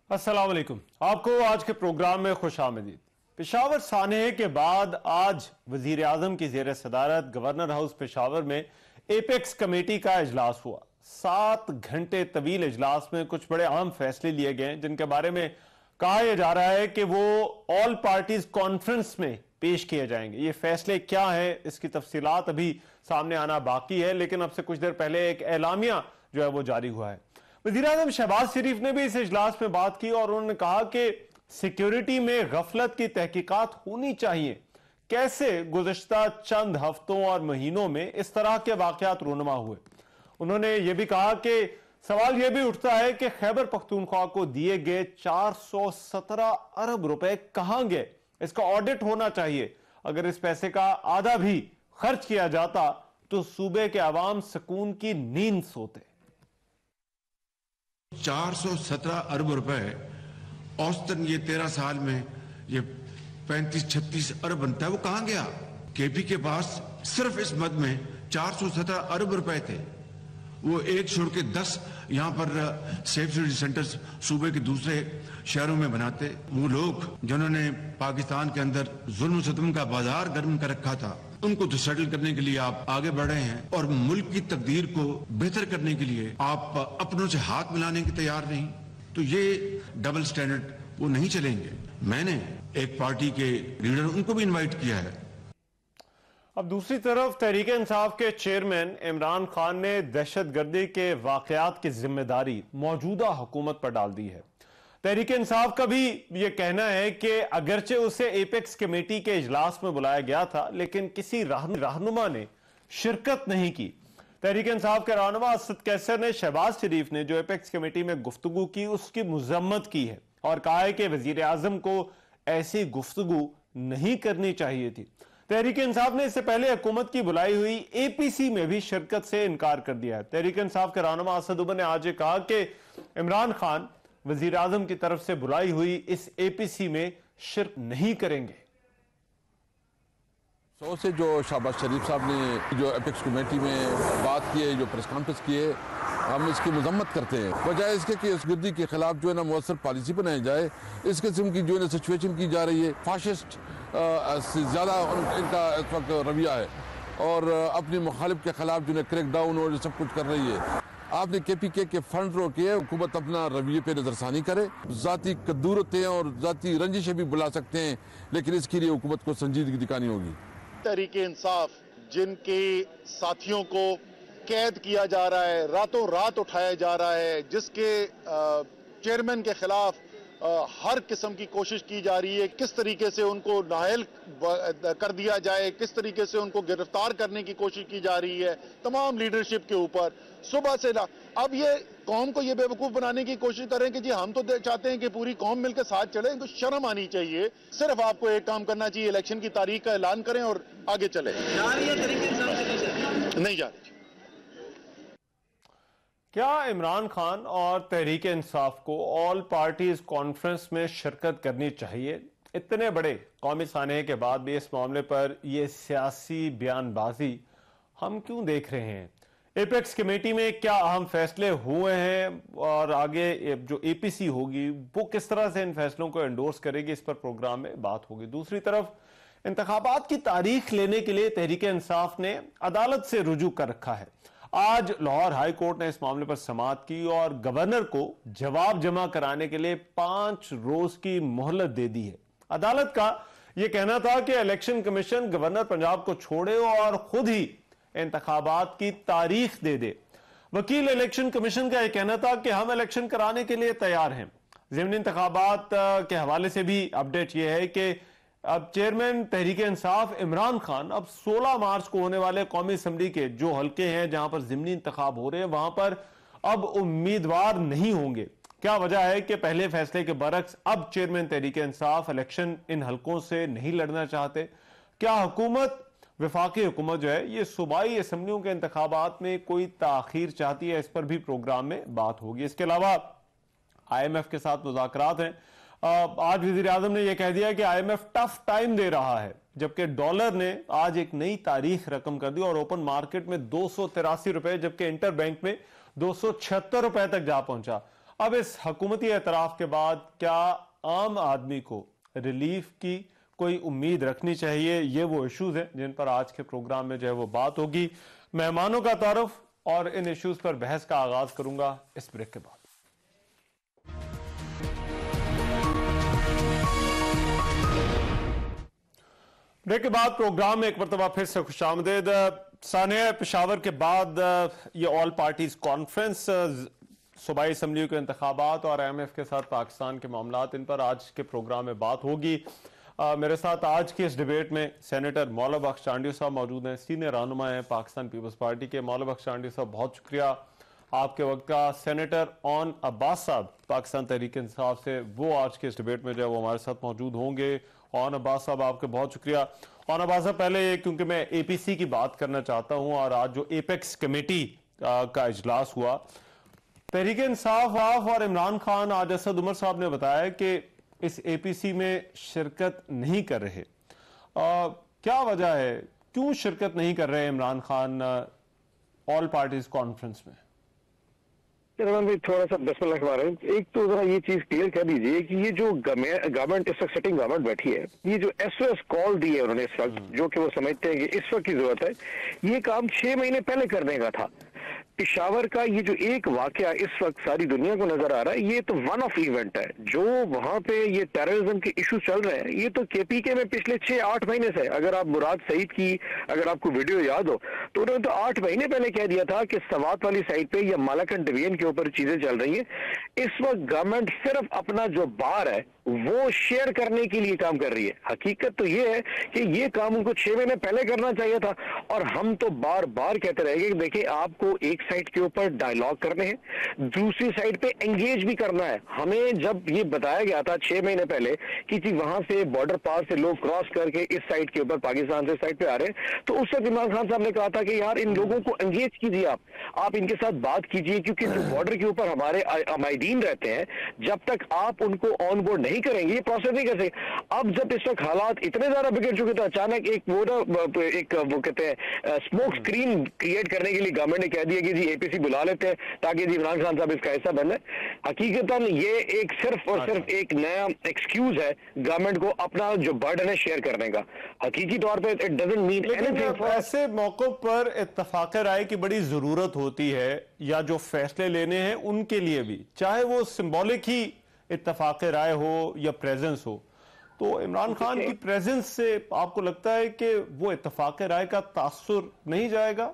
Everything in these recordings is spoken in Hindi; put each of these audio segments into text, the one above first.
अस्सलाम वालेकुम। आपको आज के प्रोग्राम में खुश आमदीद। पेशावर सानहे के बाद आज वजीर आजम की जेर सदारत गवर्नर हाउस पेशावर में एपेक्स कमेटी का इजलास हुआ। 7 घंटे तवील इजलास में कुछ बड़े अहम फैसले लिए गए जिनके बारे में कहा यह जा रहा है कि वो ऑल पार्टीज कॉन्फ्रेंस में पेश किए जाएंगे। ये फैसले क्या है, इसकी तफसीलात अभी सामने आना बाकी है, लेकिन अब से कुछ देर पहले एक एलामिया जो है वो जारी हुआ है। वज़ीर आज़म शहबाज शरीफ ने भी इस इजलास में बात की और उन्होंने कहा कि सिक्योरिटी में गफलत की तहकीकात होनी चाहिए। कैसे गुज़श्ता चंद हफ्तों और महीनों में इस तरह के वाकयात रूनुमा हुए। उन्होंने यह भी कहा कि सवाल यह भी उठता है कि खैबर पख्तूनख्वा को दिए गए 417 अरब रुपए कहां गए। इसका ऑडिट होना चाहिए। अगर इस पैसे का आधा भी खर्च किया जाता तो सूबे के अवाम सुकून की नींद सोते। 417 अरब रुपए औसतन ये 13 साल में ये 35-36 अरब बनता है। वो कहां गया? केपी के पास सिर्फ इस मद में 417 अरब रुपए थे। वो एक छोड़ के 10 यहां पर सेफ सिटी सेंटर्स सूबे के दूसरे शहरों में बनाते। वो लोग जिन्होंने पाकिस्तान के अंदर जुल्म सितम का बाजार गर्म कर रखा था, उनको तो सेटल करने के लिए आप आगे बढ़ रहे हैं और मुल्क की तकदीर को बेहतर करने के लिए आप अपनों से हाथ मिलाने के तैयार नहीं। तो ये डबल स्टैंडर्ड वो नहीं चलेंगे। मैंने एक पार्टी के लीडर उनको भी इनवाइट किया है। अब दूसरी तरफ तहरीक इंसाफ के चेयरमैन इमरान खान ने दहशतगर्दी के वाकयात की जिम्मेदारी मौजूदा हुकूमत पर डाल दी है। तहरीक इंसाफ का भी यह कहना है कि अगरचे उसे एपेक्स कमेटी के इजलास में बुलाया गया था, लेकिन किसी रहनुमा ने शिरकत नहीं की। तहरीक इंसाफ के रहनुमा असद कैसर ने शहबाज शरीफ ने जो एपेक्स कमेटी में गुफ्तगू की उसकी मुजम्मत की है और कहा है कि वजीर आजम को ऐसी गुफ्तगू नहीं करनी चाहिए थी। तहरीक इंसाफ ने इससे पहले हुकूमत की बुलाई हुई एपीसी में भी शिरकत से इनकार कर दिया है। तहरीक इंसाफ के रहनुमा असद उमर ने आज ये कहा कि इमरान खान वजीर आजम की तरफ से बुलाई हुई इस एपीसी में शिरक नहीं करेंगे। 100 से जो शहबाज शरीफ साहब ने जो एपेक्स कमेटी में बात की है, जो प्रेस कॉन्फ्रेंस की है, हम इसकी मजम्मत करते हैं। बजाय इसके कि इस गिरदी के खिलाफ जो है ना मुअस्सर पॉलिसी बनाई जाए, इस किस्म की जो है ना सिचुएशन की जा रही है। फाशिस्ट से ज़्यादा इनका इस वक्त रवैया है और अपनी मुखालिफ के खिलाफ जो है क्रैकडाउन और सब कुछ कर रही है। आपने केपीके के फंड रोके, हुकूमत अपना रवैये पे नजरसानी करे। जाती कद्दूरतें और जाती रंजिशें भी बुला सकते हैं, लेकिन इसके लिए हुकूमत को संजीदगी दिखानी होगी। तहरीक इंसाफ जिनके साथियों को कैद किया जा रहा है, रातों रात उठाया जा रहा है, जिसके चेयरमैन के खिलाफ हर किस्म की कोशिश की जा रही है, किस तरीके से उनको नाअहल कर दिया जाए, किस तरीके से उनको गिरफ्तार करने की कोशिश की जा रही है तमाम लीडरशिप के ऊपर सुबह से ना। अब ये कौम को ये बेवकूफ बनाने की कोशिश करें कि जी हम तो चाहते हैं कि पूरी कौम मिलकर साथ चले, तो शर्म आनी चाहिए। सिर्फ आपको एक काम करना चाहिए, इलेक्शन की तारीख का ऐलान करें और आगे चले। नहीं जा रही। क्या इमरान खान और तहरीक इंसाफ को ऑल पार्टीज कॉन्फ्रेंस में शिरकत करनी चाहिए? इतने बड़े कौमी सानहे के बाद भी इस मामले पर यह सियासी बयानबाजी हम क्यों देख रहे हैं? एपेक्स कमेटी में क्या अहम फैसले हुए हैं और आगे जो एपीसी होगी वो किस तरह से इन फैसलों को एंडोर्स करेगी, इस पर प्रोग्राम में बात होगी। दूसरी तरफ इंतखाबात की तारीख लेने के लिए तहरीक इंसाफ ने अदालत से रुजू कर रखा है। आज लाहौर हाई कोर्ट ने इस मामले पर समाअत की और गवर्नर को जवाब जमा कराने के लिए 5 रोज की मोहलत दे दी है। अदालत का यह कहना था कि इलेक्शन कमीशन गवर्नर पंजाब को छोड़े और खुद ही इंतखाबात की तारीख दे दे। वकील इलेक्शन कमीशन का यह कहना था कि हम इलेक्शन कराने के लिए तैयार हैं। ज़िमनी इंतखाबात के हवाले से भी अपडेट यह है कि अब चेयरमैन तहरीक इंसाफ इमरान खान अब 16 मार्च को होने वाले कौमी असम्बली के जो हल्के हैं जहां पर ज़िमनी इंतखाब हो रहे हैं वहां पर अब उम्मीदवार नहीं होंगे। क्या वजह है कि पहले फैसले के बरक्स अब chairman Tehreek Insaf election in हल्कों से नहीं लड़ना चाहते? क्या हुकूमत, वफाकी हुकूमत जो है ये सूबाई असम्बलियों के इंतखाबात में कोई ताखीर चाहती है? इस पर भी प्रोग्राम में बात होगी। इसके अलावा IMF के साथ मुज़ाकरात हैं। आज वज़ीर आज़म ने यह कह दिया कि IMF टफ टाइम दे रहा है, जबकि डॉलर ने आज एक नई तारीख रकम कर दी और ओपन मार्केट में 283 रुपए जबकि इंटर बैंक में 276 रुपए तक जा पहुंचा। अब इस हुकूमती एतराफ़ के बाद क्या आम आदमी को रिलीफ की कोई उम्मीद रखनी चाहिए? ये वो इश्यूज हैं जिन पर आज के प्रोग्राम में जो है वो बात होगी। मेहमानों का तारुफ और इन इश्यूज पर बहस का आगाज करूंगा इस ब्रेक के बाद। ब्रेक के बाद प्रोग्राम में एक मरतबा फिर से खुशामदीद। सानिया, पेशावर के बाद ये ऑल पार्टीज कॉन्फ्रेंस, सूबाई असम्बली के इंतखाबात और IMF के साथ पाकिस्तान के मामलात, इन पर आज के प्रोग्राम में बात होगी। मेरे साथ आज की इस डिबेट में सेनेटर मौला बख्श चांडियो साहब मौजूद हैं, सीनियर रहनुमा हैं पाकिस्तान पीपल्स पार्टी के। मौला बख्श चांडियो साहब, बहुत शुक्रिया आपके वक्त का। सेनेटर ऑन अब्बास साहब पाकिस्तान तहरीक इंसाफ से, वो आज के इस डिबेट में जो है वो हमारे साथ मौजूद होंगे। ऑन अब्बास साहब, आपके बहुत शुक्रिया। ऑन अब्बास साहब, पहले क्योंकि मैं APC की बात करना चाहता हूँ और आज जो एपेक्स कमेटी का इजलास हुआ, तहरीक इंसाफ और इमरान खान, आज असद उमर साहब ने बताया कि इस APC में शिरकत नहीं कर रहे। क्या वजह है, क्यों शिरकत नहीं कर रहे Imran Khan all parties conference में? भाई थोड़ा सा बिस्मिल्लाह के बारे में एक तो जरा ये चीज क्लियर कर दीजिए कि ये जो गवर्नमेंट इस वक्त सिटिंग गवर्नमेंट बैठी है, ये जो SOS कॉल दी है उन्होंने इस वक्त, जो कि वो समझते हैं कि इस वक्त की जरूरत है, ये काम 6 महीने पहले करने का था। पेशावर का ये जो एक वाकया इस वक्त सारी दुनिया को नजर आ रहा है, ये तो वन ऑफ इवेंट है। जो वहां पे ये टेररिज्म के इशू चल रहे हैं, ये तो KPK में पिछले 6-8 महीने से, अगर आप मुराद सईद की अगर आपको वीडियो याद हो तो उन्होंने तो 8 महीने पहले कह दिया था कि सवात वाली साइड पे या मालाकन डिवीजन के ऊपर चीजें चल रही है। इस वक्त गवर्नमेंट सिर्फ अपना जो बार है वो शेयर करने के लिए काम कर रही है। हकीकत तो ये है कि ये काम उनको 6 महीने पहले करना चाहिए था, और हम तो बार बार कहते रहेंगे कि देखिए, आपको एक साइड के ऊपर डायलॉग करने हैं, दूसरी साइड पे एंगेज भी करना है। हमें जब ये बताया गया था 6 महीने पहले कि जी वहां से बॉर्डर पार से लोग क्रॉस करके इस साइड के ऊपर पाकिस्तान से साइड पे आ रहे हैं, तो उस वक्त इमरान खान साहब ने कहा था कि यार इन लोगों को एंगेज कीजिए, आप इनके साथ बात कीजिए, क्योंकि जो बॉर्डर के ऊपर हमारे अमाइदीन रहते हैं, जब तक आप उनको ऑन बोर्ड नहीं करेंगे ये प्रोसेस नहीं कर सकते। अब जब इस वक्त हालात इतने ज्यादा बिगड़ चुके थे, अचानक एक वो कहते हैं स्मोक स्क्रीन क्रिएट करने के लिए गवर्नमेंट ने कह दिया कि जी APC बुला लेते हैं ताकि जी इमरान खान साहब इसका हिस्सा बने। हकीकतन ये एक सिर्फ और सिर्फ एक नया एक्सक्यूज है गवर्नमेंट को अपना जो बर्डन है शेयर करने का। हकीकी तौर पे इट डजंट मीन एनीथिंग। ऐसे मौकों पर इत्तफाक राय की बड़ी जरूरत होती है, या जो फैसले लेने हैं उनके लिए भी, चाहे वो सिंबॉलिक ही इत्तफाक राय हो या प्रेजेंस हो। तो इमरान खान की प्रेजेंस से आपको लगता है कि वो इत्तफाक राय का तासुर नहीं जाएगा?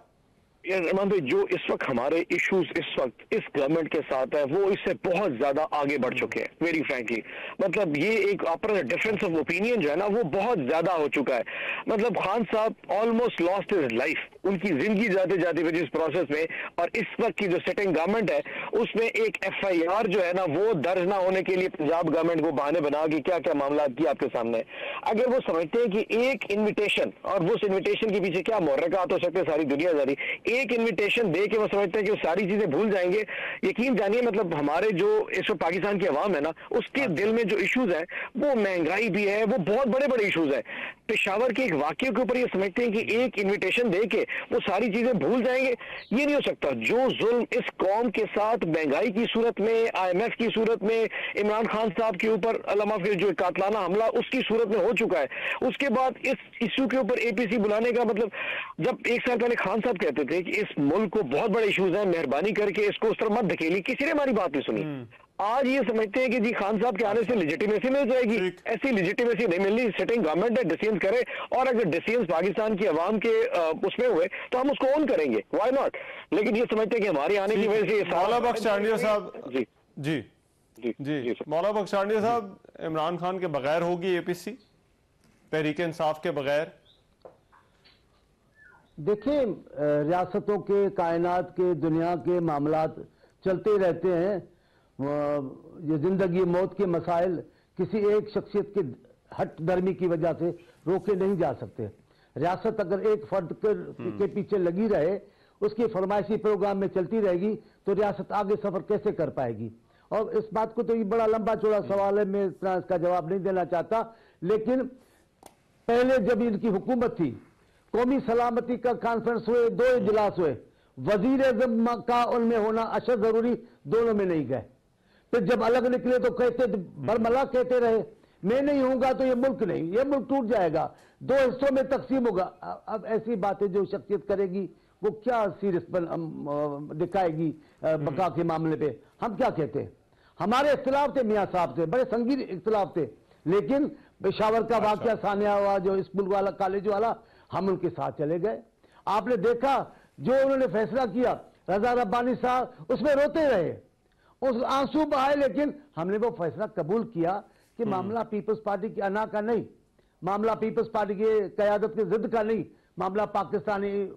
रहमान भाई, जो इस वक्त हमारे इश्यूज इस वक्त इस गवर्नमेंट के साथ है वो इससे बहुत ज्यादा आगे बढ़ चुके हैं। वेरी फ्रैंकली, मतलब ये एक आपका डिफरेंस ऑफ ओपिनियन जो है ना वो बहुत ज्यादा हो चुका है। मतलब खान साहब ऑलमोस्ट लॉस्ट हिज लाइफ, उनकी जिंदगी जाते जाते हुए जिस प्रोसेस में, और इस वक्त की जो सिटिंग गवर्नमेंट है उसमें एक FIR जो है ना वो दर्ज ना होने के लिए पंजाब गवर्नमेंट को बहाने बना के क्या क्या मामला किए आपके सामने। अगर वो समझते हैं कि एक इन्विटेशन, और उस इन्विटेशन के पीछे क्या मुहर्रिकात हो सकते हैं सारी दुनिया जारी, एक इन्विटेशन दे के वो समझते हैं कि वो सारी चीजें भूल जाएंगे, यकीन जानिए मतलब हमारे जो इस वक्त पाकिस्तान की आवाम है ना उसके दिल में जो इश्यूज है वो महंगाई भी है, वो बहुत बड़े बड़े इश्यूज है। पेशावर के एक वाक्य के ऊपर ये समझते हैं कि एक इन्विटेशन दे के वो सारी चीजें भूल जाएंगे, ये नहीं हो सकता। जो जुल्म इस कौम के साथ महंगाई की सूरत में, IMF की सूरत में, इमरान खान साहब के ऊपर अल्लाह के जो कातलाना हमला उसकी सूरत में हो चुका है, उसके बाद इस इश्यू के ऊपर APC बुलाने का मतलब, जब 1 साल पहले खान साहब कहते थे कि इस मुल्क को बहुत बड़े इश्यूज हैं, मेहरबानी करके इसको उस तरह मत धकेली, किसी ने हमारी बात नहीं सुनी। आज ये समझते हैं कि जी खान साहब के आने से लेजिटिमेसी मिल जाएगी, ऐसी लेजिटिमेसी नहीं मिलनी। सिटिंग गवर्नमेंट है, डिसीजन करे, और अगर डिसीजन पाकिस्तान की आवाम के उसमें हुए तो हम उसको ऑन करेंगे, व्हाई नॉट। लेकिन ये समझते हैं कि हमारे आने की वजह से मौला बख्श चांडियो साहब, जी जी जी जी मौला बख्श चांडियो साहब, इमरान खान के बगैर होगी APC, तहरीक इंसाफ के बगैर? देखिए, रियासतों के, कायनात के, दुनिया के मामलात चलते रहते हैं। ये जिंदगी मौत के मसाइल किसी एक शख्सियत के हट दर्मी की वजह से रोके नहीं जा सकते। रियासत अगर एक फर्द के पीछे लगी रहे, उसकी फरमाइशी प्रोग्राम में चलती रहेगी, तो रियासत आगे सफर कैसे कर पाएगी? और इस बात को तो ये बड़ा लंबा चौड़ा सवाल है, मैं इतना इसका जवाब नहीं देना चाहता। लेकिन पहले जब इनकी हुकूमत थी, कौमी सलामती का कॉन्फ्रेंस हुए, 2 इजलास हुए, वजीर आज़म का उनमें होना अशद जरूरी, दोनों में नहीं गए। तो जब अलग निकले तो कहते बरमला कहते रहे, मैं नहीं होऊंगा तो ये मुल्क नहीं, ये मुल्क टूट जाएगा, दो हिस्सों में तकसीम होगा। अब ऐसी बातें जो शख्सियत करेगी वो क्या सीरियस दिखाएगी बका के मामले पे। हम क्या कहते हैं, हमारे इख्तिलाफ थे मियाँ साहब से, बड़े संगीन इख्तिलाफ थे, लेकिन पेशावर का वाकया सामने हुआ, जो स्कूल वाला कॉलेज वाला, हम उनके साथ चले गए। आपने देखा जो उन्होंने फैसला किया, रजा रब्बानी साहब उसमें रोते रहे, उस आंसू बहाए, लेकिन हमने वो फैसला कबूल किया कि मामला पीपल्स पार्टी की अना का नहीं, मामला पीपल्स पार्टी की क़यादत की जिद का नहीं, मामला पाकिस्तानी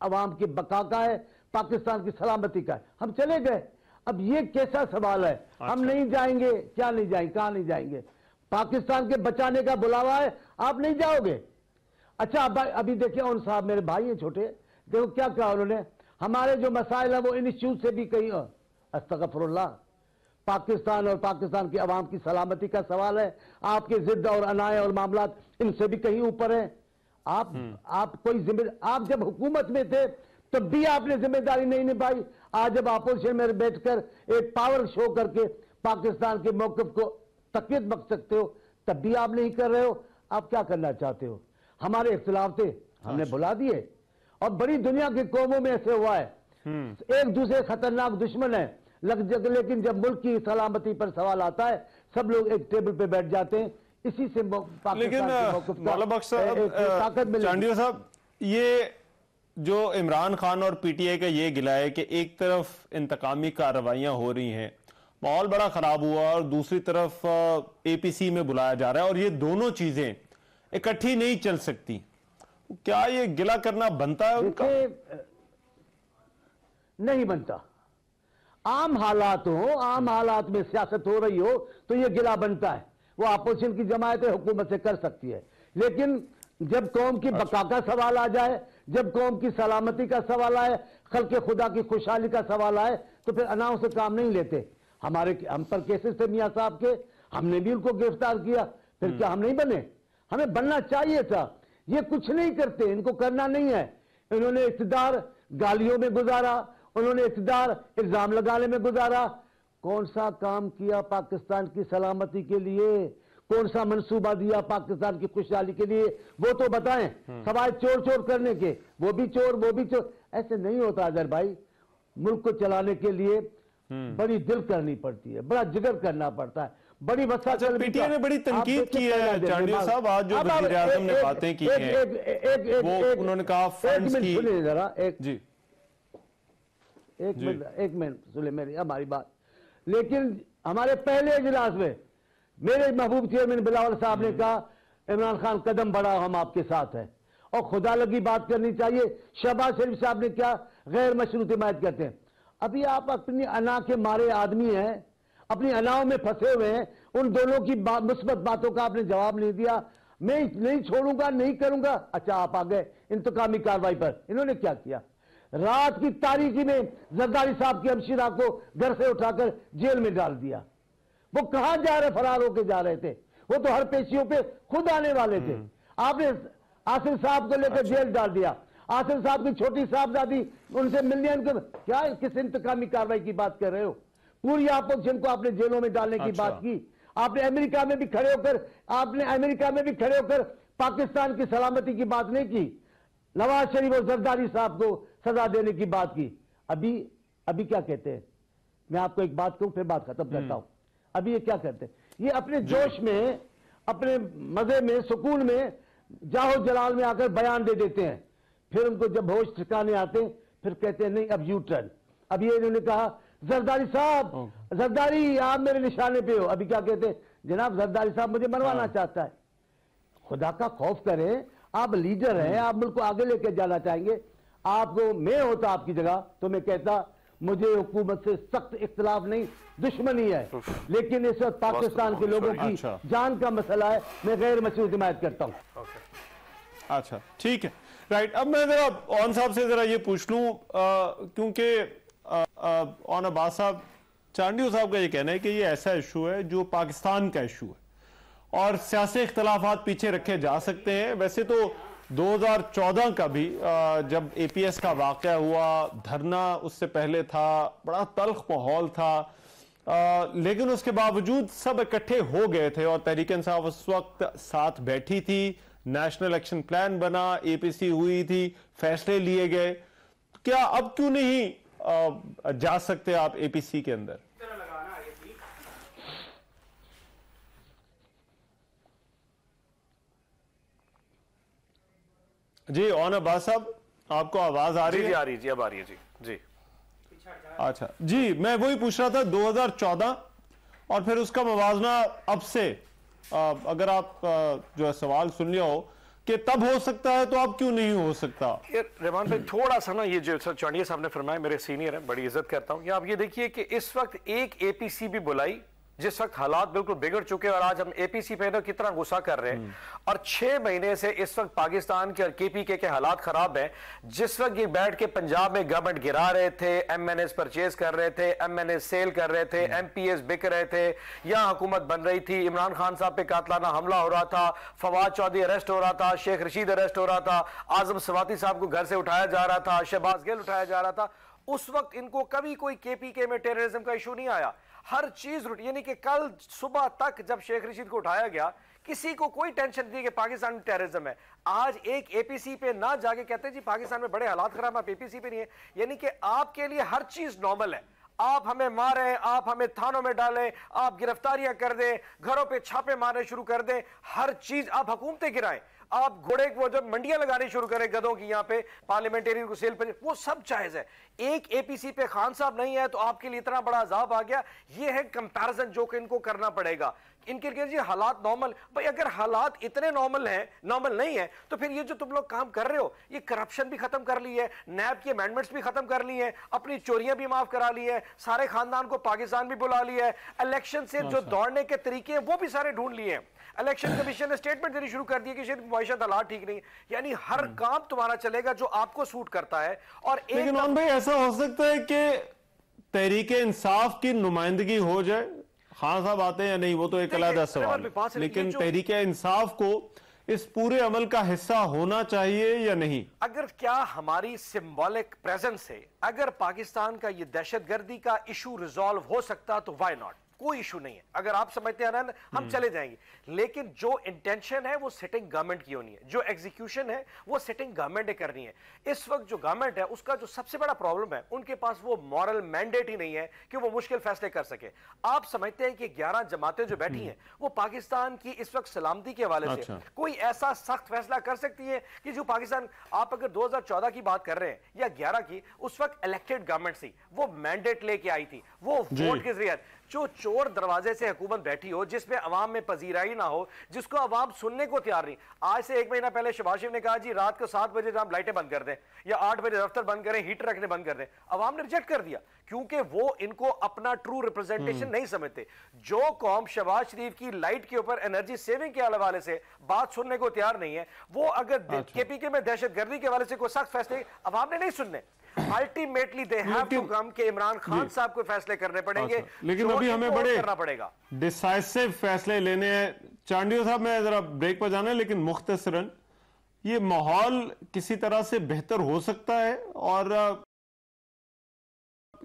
अवाम की बका का है, पाकिस्तान की सलामती का है। हम चले गए। अब ये कैसा सवाल है, हम नहीं जाएंगे, क्या नहीं जाएंगे, कहां नहीं जाएंगे? पाकिस्तान के बचाने का बुलावा है, आप नहीं जाओगे। अच्छा अभी देखिए उन साहब मेरे भाई हैं छोटे, देखो क्या कहा उन्होंने, हमारे जो मसाइल है वो इंस्टीट्यूट से भी कहीं, अस्तगफुरुल्लाह, पाकिस्तान और पाकिस्तान की अवाम की सलामती का सवाल है, आपके जिद और अनाए और मामलात इनसे भी कहीं ऊपर है। आप कोई जिम्मेदारी, आप जब हुकूमत में थे तब भी आपने जिम्मेदारी नहीं निभाई। आज जब अपोजिशन में बैठकर एक पावर शो करके पाकिस्तान के मौक़िफ़ को तक़वीत बख्श सकते हो, तब भी आप नहीं कर रहे हो। आप क्या करना चाहते हो? हमारे इख्तिलाफ थे, हमने भुला दिए, और बड़ी दुनिया की कौमों में ऐसे हुआ है, एक दूसरे खतरनाक दुश्मन है, लेकिन जब मुल्क की सलामती पर सवाल आता है सब लोग एक टेबल पे बैठ जाते हैं। इसी से लेकिन चांडियो साहब, ये जो इमरान खान और पीटीआई का ये गिला है कि एक तरफ इंतकामी कार्रवाइयां हो रही हैं, माहौल बड़ा खराब हुआ, और दूसरी तरफ एपीसी में बुलाया जा रहा है, और ये दोनों चीजें इकट्ठी नहीं चल सकती, क्या ये गिला करना बनता है उनका? नहीं बनता। आम हालात हो, आम हालात में सियासत हो रही हो तो ये गिला बनता है, वो अपोजिशन की जमायत हुकूमत से कर सकती है। लेकिन जब कौम की बका का सवाल आ जाए, जब कौम की सलामती का सवाल आए, खल्के खुदा की खुशहाली का सवाल आए, तो फिर अनाव से काम नहीं लेते। हम पर केसेस थे मियाँ साहब के, हमने भी उनको गिरफ्तार किया, फिर क्या हम नहीं बने? हमें बनना चाहिए था। ये कुछ नहीं करते, इनको करना नहीं है। इन्होंने इक़्तिदार गालियों में गुजारा, उन्होंने इक़्तिदार इल्जाम लगाने में गुजारा। कौन सा काम किया पाकिस्तान की सलामती के लिए, कौन सा मंसूबा दिया पाकिस्तान की खुशहाली के लिए, वो तो बताएं। सवाल चोर चोर करने के, वो भी चोर वो भी चोर, ऐसे नहीं होता अजहर भाई। मुल्क को चलाने के लिए बड़ी दिल करनी पड़ती है, बड़ा जिगर करना पड़ता है, बड़ी वसा। पीटीआई ने बड़ी तनकीद की है चांडियो साहब, आज जो वज़ीर आज़म ने बातें की हैं, वो उन्होंने कहा फंड्स की। जरा एक मिनट सुने मेरी हमारी बात। लेकिन हमारे पहले इजलास में मेरे महबूब चेयरमैन बिलावल साहब ने कहा, इमरान खान कदम बढ़ाओ, हम आपके साथ हैं, और खुदा लगी बात करनी चाहिए। शहबाज शरीफ साहब ने क्या गैर मशरूत हिमायत करते हैं। अभी आप अपनी अना के मारे आदमी हैं, अपनी अनाओं में फंसे हुए हैं, उन दोनों की मुस्बत बातों का आपने जवाब नहीं दिया। मैं नहीं छोड़ूंगा, नहीं करूंगा। अच्छा आप आ गए इंतकामी कार्रवाई पर। इन्होंने क्या किया? रात की तारीकी में जरदारी साहब की हमशीरा को घर से उठाकर जेल में डाल दिया। वो कहां जा रहे, फरार होकर जा रहे थे, वो तो हर पेशियों पे खुद आने वाले थे। आपने आसिफ साहब को लेकर जेल डाल दिया। आसिफ साहब की छोटी साहबजादी, उनसे मिलने क्या, किस इंतकामी कार्रवाई की बात कर रहे हो? पूरी अपोजिशन को आपने जेलों में डालने की बात की। आपने अमेरिका में भी खड़े होकर पाकिस्तान की सलामती की बात नहीं की। नवाज शरीफ और जरदारी साहब को सजा देने की बात की। अभी क्या कहते हैं? मैं आपको एक बात कहूं फिर बात खत्म करता हूं। अभी ये क्या करते हैं? ये अपने जोश में, अपने मजे में, सुकून में, जाहो जलाल में आकर बयान दे देते हैं। फिर उनको जब होश ठिकाने आते हैं फिर कहते हैं नहीं अब यू टर्न। अब ये इन्होंने कहा जरदारी साहब, जरदारी आप मेरे निशाने पे हो। अभी क्या कहते हैं? जनाब जरदारी साहब मुझे मरवाना चाहता है। खुदा का खौफ करें, आप लीडर हैं, आप मुल्क को आगे लेके जाना चाहेंगे। आपको मैं होता आपकी जगह तो मैं कहता मुझे हुकूमत से सख्त इख्तिलाफ नहीं, दुश्मनी है, लेकिन इस वक्त पाकिस्तान के लोगों की जान का मसला है, मैं गैर मशरूत हिमायत करता हूं। अच्छा ठीक है, राइट। अब मैं जरा ऑन साहब से जरा ये पूछ लूं, क्योंकि ऑन अब्बास साहब, चांडियो साहब का ये कहना है कि ये ऐसा इशू है जो पाकिस्तान का इशू है और सियासी इख्तलाफात पीछे रखे जा सकते हैं। वैसे तो 2014 का भी जब एपीएस का वाकया हुआ, धरना उससे पहले था, बड़ा तल्ख माहौल था, लेकिन उसके बावजूद सब इकट्ठे हो गए थे और तहरीक इंसाफ उस वक्त साथ बैठी थी, नेशनल एक्शन प्लान बना, एपीसी हुई थी, फैसले लिए गए। क्या अब क्यों नहीं जा सकते आप एपीसी के अंदर? जी ओन अब्बास साहब, आपको आवाज आ रही है? जी आ रही है जी, अब आ रही है जी। जी अच्छा जी, मैं वही पूछ रहा था 2014 और फिर उसका मवाजना अब से, अगर आप जो है सवाल सुन लिया हो कि तब हो सकता है तो अब क्यों नहीं हो सकता? रहमान भाई थोड़ा सा ना, ये जो चांडिया साहब ने फरमाया, मेरे सीनियर हैं, बड़ी इज्जत करता हूं। आप ये देखिए कि इस वक्त एक एपीसी भी बुलाई जिस वक्त हालात बिल्कुल बिगड़ चुके हैं, और आज हम एपीसी पे ना कितना गुस्सा कर रहे हैं। और 6 महीने से इस वक्त पाकिस्तान के और केपीके के हालात खराब हैं। जिस वक्त ये बैठ के पंजाब में गवर्नमेंट गिरा रहे थे, एमएनएस परचेज कर रहे थे, एमएनएस सेल कर रहे थे, एमपीएस बिक रहे थे, यहां हुकूमत बन रही थी, इमरान खान साहब पे कातलाना हमला हो रहा था, फवाद चौधरी अरेस्ट हो रहा था, शेख रशीद अरेस्ट हो रहा था, आजम सवाती साहब को घर से उठाया जा रहा था, शहबाज गिल उठाया जा रहा था, उस वक्त इनको कभी कोई केपीके में टेररिज्म का इशू नहीं आया। हर चीज यानी कि कल सुबह तक जब शेख रशीद को उठाया गया, किसी को कोई टेंशन नहीं कि पाकिस्तान में टेररिज्म है। आज एक एपीसी पे ना जाके कहते हैं जी पाकिस्तान में बड़े हालात खराब, आप एपीसी पे नहीं है। यानी कि आपके लिए हर चीज नॉर्मल है। आप हमें मारें, आप हमें थानों में डालें, आप गिरफ्तारियां कर दें, घरों पे छापे मारने शुरू कर दें, हर चीज आप हुकूमतें गिराएं, आप घोड़े वो जब मंडियां लगानी शुरू करें गधों की यहाँ पे पार्लियामेंटेरियन को सेल पे, वो सब जायज है। एक एपीसी पे खान साहब नहीं है तो आपके लिए इतना बड़ा अजाब आ गया। ये है कंपैरिजन जो कि इनको करना पड़ेगा। इनके लिए जी हालात नॉर्मल, भाई अगर हालात इतने नॉर्मल हैं, नॉर्मल नहीं है तो फिर ये जो तुम लोग काम कर रहे हो, ये करप्शन भी खत्म कर ली है, नैब की अमेंडमेंट्स भी खत्म कर ली है, अपनी चोरियां भी माफ करा ली है, सारे खानदान को पाकिस्तान भी बुला लिया है, इलेक्शन से जो दौड़ने के तरीके हैं वो भी सारे ढूंढ लिए हैं। इलेक्शन कमीशन ने स्टेटमेंट देनी शुरू कर दी कि शायद मुआशरत हालात ठीक नहीं, यानी हर काम तुम्हारा चलेगा जो आपको सूट करता है। और लेकिन भाई ऐसा हो सकता है कि तहरीक इंसाफ की नुमाइंदगी हो जाए, खान साहब आते हैं या नहीं वो तो एक अलग सवाल है, लेकिन तहरीक इंसाफ को इस पूरे अमल का हिस्सा होना चाहिए या नहीं? अगर क्या हमारी सिंबॉलिक प्रेजेंस से अगर पाकिस्तान का ये दहशतगर्दी का इशू रिजॉल्व हो सकता तो व्हाई नॉट, कोई इशू नहीं है। अगर आप समझते हैं ना हम चले जाएंगे, लेकिन जो इंटेंशन है वो सिटिंग गवर्नमेंट की होनी है, जो एग्जीक्यूशन है वो सिटिंग गवर्नमेंट ने करनी है। इस वक्त जो गवर्नमेंट है उसका जो सबसे बड़ा प्रॉब्लम है, उनके पास वो मॉरल मैंडेट ही नहीं है कि वो मुश्किल फैसले कर सके। आप समझते हैं कि 11 जमातें जो बैठी हैं वो पाकिस्तान की इस वक्त सलामती के हवाले से कोई ऐसा सख्त फैसला कर सकती है कि जो पाकिस्तान, आप अगर 2014 की बात कर रहे हैं या 11 की, उस वक्त इलेक्टेड गवर्नमेंट थी, वो मैंडेट लेके आई थी, वो वोट के जरिए, जो चोर दरवाजे से हुकूमत बैठी हो, जिसमें अवाम में पजीराई ना हो, जिसको अवाम सुनने को तैयार नहीं। आज से 1 महीना पहले शहबाज शरीफ ने कहा जी रात को 7 बजे आप लाइटें बंद कर दें या 8 बजे दफ्तर बंद करें, हीटर रखने बंद कर दें। अवाम ने रिजेक्ट कर दिया क्योंकि वो इनको अपना ट्रू रिप्रेजेंटेशन नहीं समझते। जो कौम शहबाज शरीफ की लाइट के ऊपर एनर्जी सेविंग के हवाले से बात सुनने को तैयार नहीं है, वो अगर केपीके में दहशतगर्दी के हवाले से कोई सख्त फैसले अवाम ने नहीं सुनने, ultimately they have to come के इमरान खान साहब को फैसले करने पड़ेंगे। लेकिन अभी हमें बड़े करना पड़ेगा, डिसाइसिव फैसले लेने हैं। चांडियो साहब मैं जरा ब्रेक पर जाना है, लेकिन मुख्तसरन ये माहौल किसी तरह से बेहतर हो सकता है, और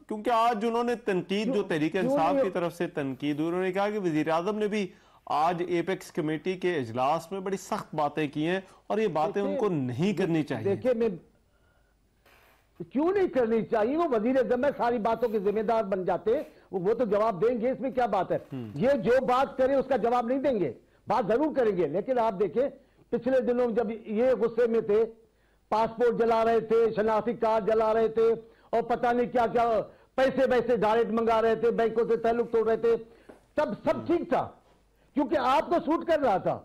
क्योंकि आज उन्होंने तनकीद जो तहरीक इंसाफ की तरफ से तनकीद, उन्होंने कहा कि वजीर आजम ने भी आज एपेक्स कमेटी के इजलास में बड़ी सख्त बातें की हैं और ये बातें उनको नहीं करनी चाहिए। देखिए मैं क्यों नहीं करनी चाहिए, वो वजीर आज़म में सारी बातों के जिम्मेदार बन जाते, वो तो जवाब देंगे, इसमें क्या बात है। ये जो बात करे उसका जवाब नहीं देंगे, बात जरूर करेंगे। लेकिन आप देखें पिछले दिनों जब ये गुस्से में थे, पासपोर्ट जला रहे थे, शनाख्ती कार्ड जला रहे थे और पता नहीं क्या क्या पैसे वैसे डायरेक्ट मंगा रहे थे, बैंकों से ताल्लुक तोड़ रहे थे, तब सब ठीक था क्योंकि आपको सूट कर रहा था,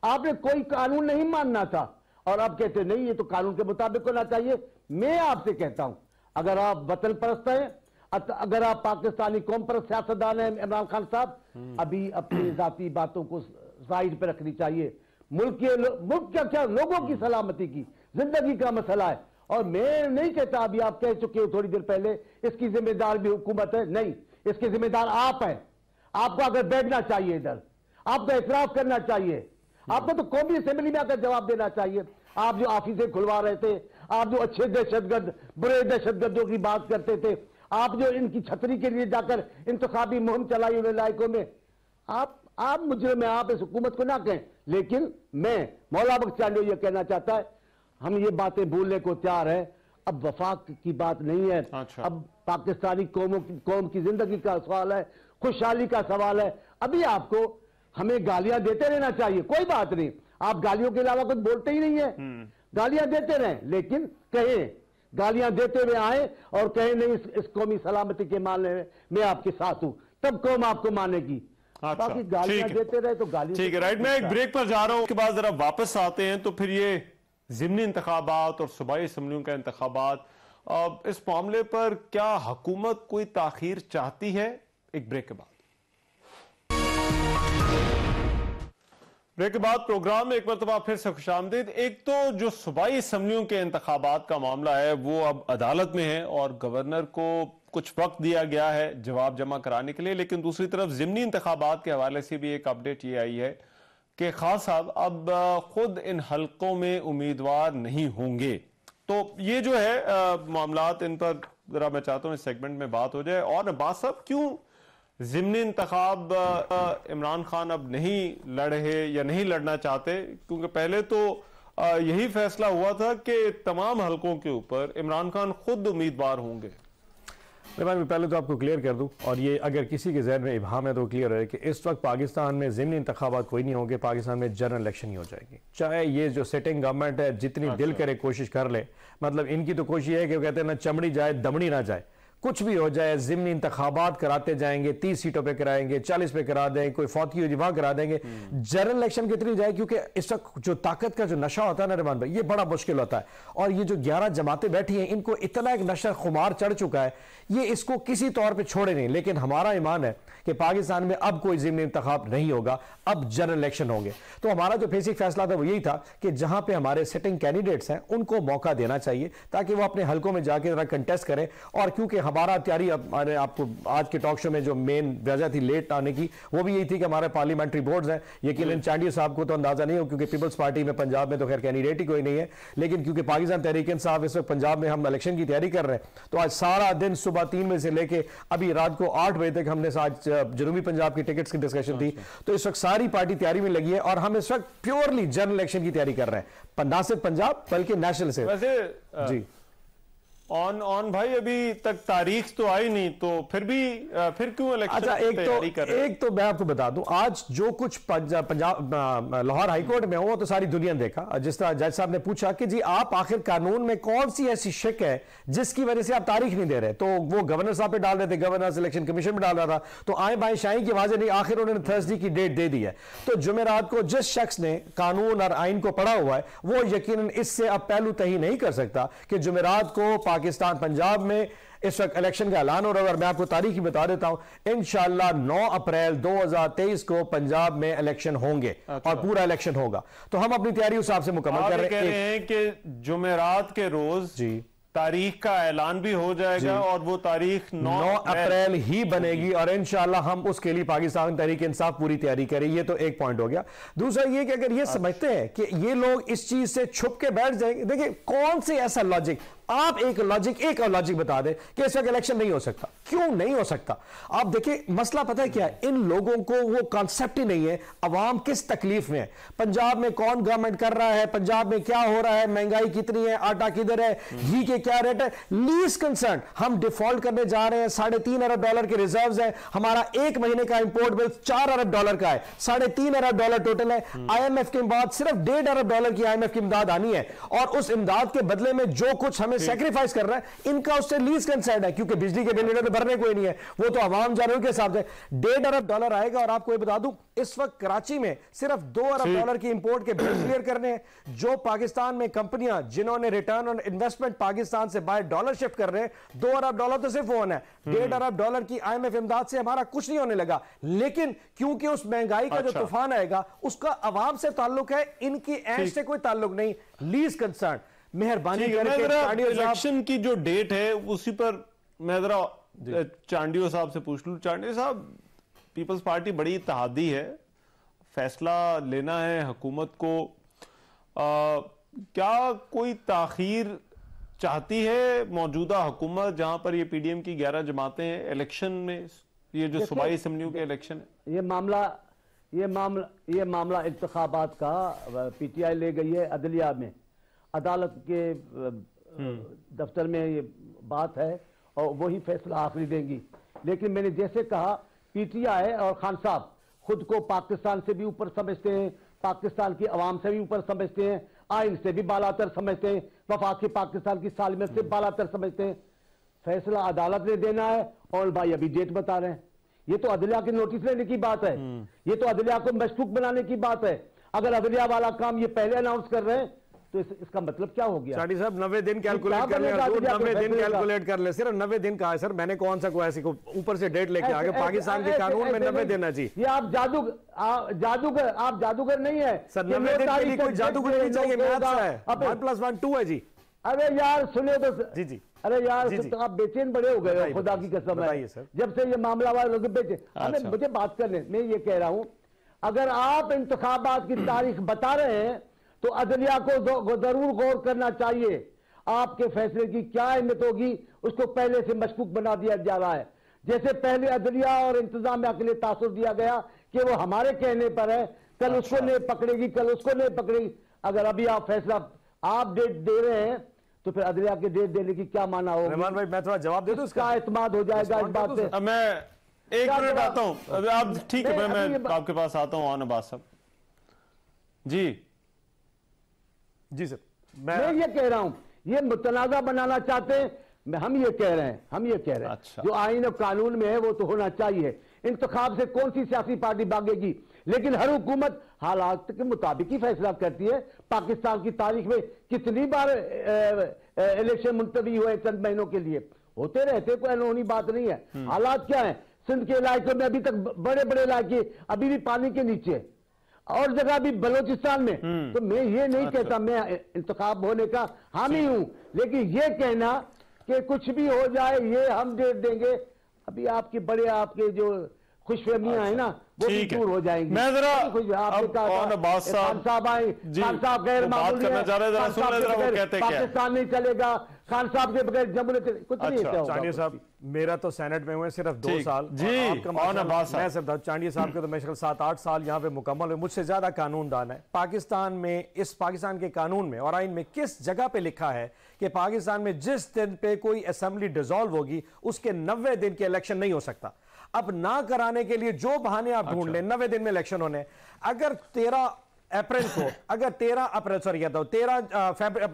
आपने कोई कानून नहीं मानना था। और अब कहते नहीं ये तो कानून के मुताबिक होना चाहिए। मैं आपसे कहता हूं अगर आप वतन परस्त हैं, अगर आप पाकिस्तानी कौम परस्त सियासतदान हैं इमरान खान साहब, अभी अपनी जाती बातों को साइड पे रखनी चाहिए। मुल्क क्या लोगों की सलामती की जिंदगी का मसला है। और मैं नहीं कहता, अभी आप कह चुके हो थोड़ी देर पहले, इसकी जिम्मेदार भी हुकूमत है, नहीं, इसकी जिम्मेदार आप हैं। आपको अगर बैठना चाहिए इधर, आपको एतराफ करना चाहिए, आपको तो कौमी असेंबली में आकर जवाब देना चाहिए। आप जो ऑफिसें खुलवा रहे थे, आप जो अच्छे दहशतगर्द बुरे दहशतगर्दों की बात करते थे, आप जो इनकी छतरी के लिए जाकर इंतखाबी मुहिम चलाई हुए इलाकों में, आप मुजरिम हैं, आप इस हुकूमत को ना कहें, लेकिन मैं मौला बख्श चांडियो ये कहना चाहता है, हम ये बातें भूलने को तैयार है। अब वफाक की बात नहीं है, अच्छा। अब पाकिस्तानी कौम की जिंदगी का सवाल है, खुशहाली का सवाल है। अभी आपको हमें गालियां देते रहना चाहिए, कोई बात नहीं, आप गालियों के अलावा कुछ बोलते ही नहीं है, गालियां देते रहें, लेकिन कहें, गालियां देते हुए आए और कहें नहीं इस कौमी सलामती के मामले में मैं आपके साथ हूं, तब कौम आपको मानेगी। अच्छा, बाकी गालियां देते रहे तो गालियां, ठीक है, राइट। मैं एक ब्रेक पर जा रहा हूं, उसके बाद जरा वापस आते हैं। तो फिर ये ज़िमनी इंतखाबात और सूबाई असम्बलियों का इंतखाबात, इस मामले पर क्या हुकूमत कोई ताखीर चाहती है? एक ब्रेक के बाद। ब्रेक के बाद प्रोग्राम में एक मरतबा फिर से खुशामदीद। एक तो जो सूबाई असम्बलियों के इंतखाबात का मामला है वो अब अदालत में है और गवर्नर को कुछ वक्त दिया गया है जवाब जमा कराने के लिए, लेकिन दूसरी तरफ ज़िमनी इंतखाबात के हवाले से भी एक अपडेट ये आई है कि खान साहब अब खुद इन हलकों में उम्मीदवार नहीं होंगे। तो ये जो है मामलात, इन पर जरा मैं चाहता हूँ इस सेगमेंट में बात हो जाए। और अब्बास साहब, क्यों ज़िमनी इंतखाब इमरान खान अब नहीं लड़ रहे या नहीं लड़ना चाहते? क्योंकि पहले तो यही फैसला हुआ था कि तमाम हलकों के ऊपर इमरान खान खुद उम्मीदवार होंगे। मैं पहले तो आपको क्लियर कर दूं, और ये अगर किसी के जहन में इबहाम है तो क्लियर है कि इस वक्त पाकिस्तान में ज़िमनी इंतखाबात कोई नहीं होंगे, पाकिस्तान में जनरल इलेक्शन ही हो जाएगी। चाहे ये जो सिटिंग गवर्नमेंट है जितनी दिल करे कोशिश कर ले, मतलब इनकी तो कोशिश है कि वो कहते हैं ना चमड़ी जाए दमड़ी ना जाए, कुछ भी हो जाए ज़िमनी इंतखाबात कराते जाएंगे, 30 सीटों पे कराएंगे, 40 पे करा देंगे, कोई फौती हो वहां करा देंगे, जनरल इलेक्शन कितनी जाए। क्योंकि इस वक्त जो ताकत का जो नशा होता है ना रहमान भाई, ये बड़ा मुश्किल होता है। और ये जो 11 जमातें बैठी हैं, इनको इतना एक नशा खुमार चढ़ चुका है, ये इसको किसी तौर पर छोड़े नहीं। लेकिन हमारा ईमान है कि पाकिस्तान में अब कोई ज़िमनी इंतखाब नहीं होगा, अब जनरल इलेक्शन होंगे। तो हमारा जो बेसिक फैसला था वो यही था कि जहां पे हमारे सिटिंग कैंडिडेट्स हैं उनको मौका देना चाहिए ताकि वो अपने हलकों में जाके जरा कंटेस्ट करें। और क्योंकि हमारा तैयारी, मैंने आपको आज के टॉक शो में जो मेन वजह थी लेट आने की, वो भी यही थी कि हमारे पार्लियामेंट्री बोर्ड्स हैं। यकीनन चांडियो साहब को तो अंदाजा नहीं हो क्योंकि पीपल्स पार्टी में पंजाब में तो खैर कैंडिडेट ही कोई नहीं है, लेकिन क्योंकि पाकिस्तान तहरीक इंसाफ इस वक्त पंजाब में हम इलेक्शन की तैयारी कर रहे हैं, तो आज सारा दिन सुबह 3 बजे से लेके अभी रात को 8 बजे तक हमने आज जनूबी पंजाब की टिकट्स की डिस्कशन थी। तो इस वक्त सारी पार्टी तैयारी में लगी है और हम इस वक्त प्योरली जनरल इलेक्शन की तैयारी कर रहे हैं, ना सिर्फ पंजाब बल्कि नेशनल से। वैसे जी ऑन भाई, अभी तक तारीख तो आई नहीं, तो फिर क्यों इलेक्शन? अच्छा, एक तो मैं आपको बता दूं, आज जो कुछ पंजाब लाहौर हाईकोर्ट में हुआ तो सारी दुनिया ने देखा। जिस तरह जज साहब ने पूछा कि जी आप आखिर कानून में कौन सी ऐसी शिक है जिसकी वजह से आप तारीख नहीं दे रहे, तो वो गवर्नर साहब पे डाल रहे थे, गवर्नर इलेक्शन कमीशन में डाल रहा था, तो आए बाएं शाही की आवाजें नहीं, आखिर उन्होंने थर्सडे की डेट दे दी है। तो जुमेरात को जिस शख्स ने कानून और आइन को पढ़ा हुआ है वो यकीनन इससे अब पहलू तही नहीं कर सकता कि जुमेरात को पाकिस्तान पंजाब में इस वक्त इलेक्शन का ऐलान हो रहा है। और मैं आपको तारीख ही बता देता हूं, इंशाअल्लाह 9 अप्रैल 2023 को पंजाब में इलेक्शन होंगे। अच्छा। और पूरा इलेक्शन होगा। तो हम अपनी तैयारी उस हिसाब से मुकम्मल कर रहे हैं कि जुमेरात के रोज जी तारीख का ऐलान भी हो जाएगा और वो तारीख 9 अप्रैल ही बनेगी और इंशाअल्लाह हम उसके लिए पाकिस्तान तहरीक इंसाफ पूरी तैयारी करें। ये तो एक पॉइंट हो गया। दूसरा ये कि अगर ये समझते हैं कि ये लोग इस चीज से छुप के बैठ जाएंगे, देखिए कौन से ऐसा लॉजिक, आप एक और लॉजिक बता दें कि इस वक्त इलेक्शन नहीं हो सकता। क्यों नहीं हो सकता? आप देखिए मसला पता है क्या है, इन लोगों को वो कॉन्सेप्ट ही नहीं है अवाम किस तकलीफ में है, पंजाब में कौन गवर्नमेंट कर रहा है, पंजाब में क्या हो रहा है, महंगाई कितनी है, आटा किधर है, घी के क्या रेट है, लीस्ट कंसर्न। हम डिफॉल्ट करने जा रहे हैं, $3.5 अरब के रिजर्व्स हैं, हमारा 1 महीने का इंपोर्ट बिल $4 अरब का है, $3.5 अरब टोटल है। IMF के बाद सिर्फ $1.5 अरब की IMF की इमदाद आनी है और उस इमदाद के बदले में जो कुछ हमें सैक्रिफाइस कर रहा है इनका उससे लीज कंसर्न है, क्योंकि बिजली के बिल तो भरने कोई नहीं है, वो तो आवाम जानवर के हिसाब से $1.5 अरब आएगा। और आपको ये बता दूं इस वक्त कराची में सिर्फ $2 अरब की इंपोर्ट के बिल क्लियर करने हैं। जो पाकिस्तान में कंपनियां जिन्होंने रिटर्न ऑन इन्वेस्टमेंट पाकिस्तान से बाय डॉलर शिफ्ट कर रहे हैं, $2 अरब तो सिर्फ होना है। $1.5 अरब की IMF इमदाद से हमारा कुछ नहीं होने लगा, लेकिन क्योंकि उस महंगाई का जो तूफान आएगा उसका अवाम से ताल्लुक है, इनकी ऐश से कोई ताल्लुक नहीं, लीज कंसर्न। मेहरबानी करके इलेक्शन की जो डेट है उसी पर मैं जरा चांडियो साहब से पूछ लूं। चांडियो साहब, पीपल्स पार्टी बड़ी इत्तेहादी है, फैसला लेना है हुकूमत को, क्या कोई ताखीर चाहती है मौजूदा हुकूमत, जहां पर ये पीडीएम की 11 जमातें हैं, इलेक्शन में ये जो सूबाई असम्बलियों के इलेक्शन है, ये मामला इंतखाबात का पीटीआई ले गई है अदलिया में, अदालत के दफ्तर में ये बात है और वही फैसला आखिरी देंगी। लेकिन मैंने जैसे कहा, पीटीआई और खान साहब खुद को पाकिस्तान से भी ऊपर समझते हैं, पाकिस्तान की अवाम से भी ऊपर समझते हैं, आइन से भी बालातर समझते हैं, वफाकी पाकिस्तान की सालमियत से बालातर समझते हैं। फैसला अदालत ने देना है और भाई अभी डेट बता रहे हैं। ये तो अदलिया की नोटिस लेने की बात है, ये तो अदलिया को मशकूक बनाने की बात है। अगर अदलिया वाला काम ये पहले अनाउंस कर रहे हैं तो इसका मतलब क्या हो गया? चाटी साहब 90 दिन कैलकुलेट कर ले, 90 दिन कैलकुलेट कर ले, सिर्फ 90 दिन कहा है सर। मैंने कौन सा कोई ऐसी को ऊपर से डेट लेके आगे, पाकिस्तान के कानून में 90 दिन है जी। ये आप जादूगर नहीं है सर, 90 दिन के लिए कोई जादूगर नहीं चाहिए, मैथ्स है, 1+1 2 है जी। अरे यार सुने तो जी जी, अरे यार तो आप बेचैन बड़े हो गए, खुदा की कसम है, जब से ये मामला वाले लोग बेचे। हमें मुझे बात करने, मैं ये कह रहा हूं, अगर आप इंतखाबात की तारीख बता रहे हैं तो अदलिया को जरूर गौर करना चाहिए। आपके फैसले की क्या अहमियत होगी उसको पहले से मशकूक बना दिया जा रहा है। जैसे पहले अदलिया और इंतजामिया के लिए तासुर दिया गया कि वो हमारे कहने पर है, कल उसको नहीं पकड़ेगी, कल उसको नहीं पकड़ेगी। अगर अभी आप फैसला आप डेट दे रहे हैं तो फिर अदलिया के डेट देने की क्या माना होगा? रहमान भाई मैं थोड़ा जवाब दे दूं, इसका एतमाद हो जाएगा इस बात से। मैं 1 मिनट आता हूं, आप ठीक है, मैं आपके पास आता हूं। आन अब्बास साहब जी। जी सर, मैं ये कह रहा हूं, ये मुतनाज़ा बनाना चाहते हैं, हम ये कह रहे हैं, अच्छा। जो आईन और कानून में है वो तो होना चाहिए। इंतखाब से कौन सी सियासी पार्टी भागेगी? लेकिन हर हुकूमत हालात के मुताबिक ही फैसला करती है। पाकिस्तान की तारीख में कितनी बार इलेक्शन मुलतवी हुए चंद महीनों के लिए, होते रहते, कोई अनहोनी बात नहीं है। हालात क्या है? सिंध के इलाके में अभी तक बड़े बड़े इलाके अभी भी पानी के नीचे, और जगह भी बलोचिस्तान में। तो मैं ये नहीं कहता मैं इंतखाब होने का हामी हूं, लेकिन ये कहना कि कुछ भी हो जाए ये हम डेट देंगे, अभी आपके जो खुशफहमियां है ना वो भी दूर हो जाएंगी। मैं जरा पाकिस्तान नहीं चलेगा, खान साहब के बगैर जम्मू नहीं चलेगा, कुछ नहीं होगा। चांडिया साहब मेरा तो सेनेट में हुए सिर्फ 2 साल जी, मैं सिर्फ चांडिया साहब के तो मैं 7-8 साल यहाँ पे मुकम्मल हुए, मुझसे ज्यादा कानूनदान है। पाकिस्तान में, इस पाकिस्तान के कानून में और आइन में किस जगह पे लिखा है कि पाकिस्तान में जिस दिन पे कोई असेंबली डिसॉल्व होगी उसके 90 दिन के इलेक्शन नहीं हो सकता? अब ना कराने के लिए जो बहाने आप ढूंढ लें, 90 दिन में इलेक्शन होने। अगर 13 अप्रैल को, अगर 13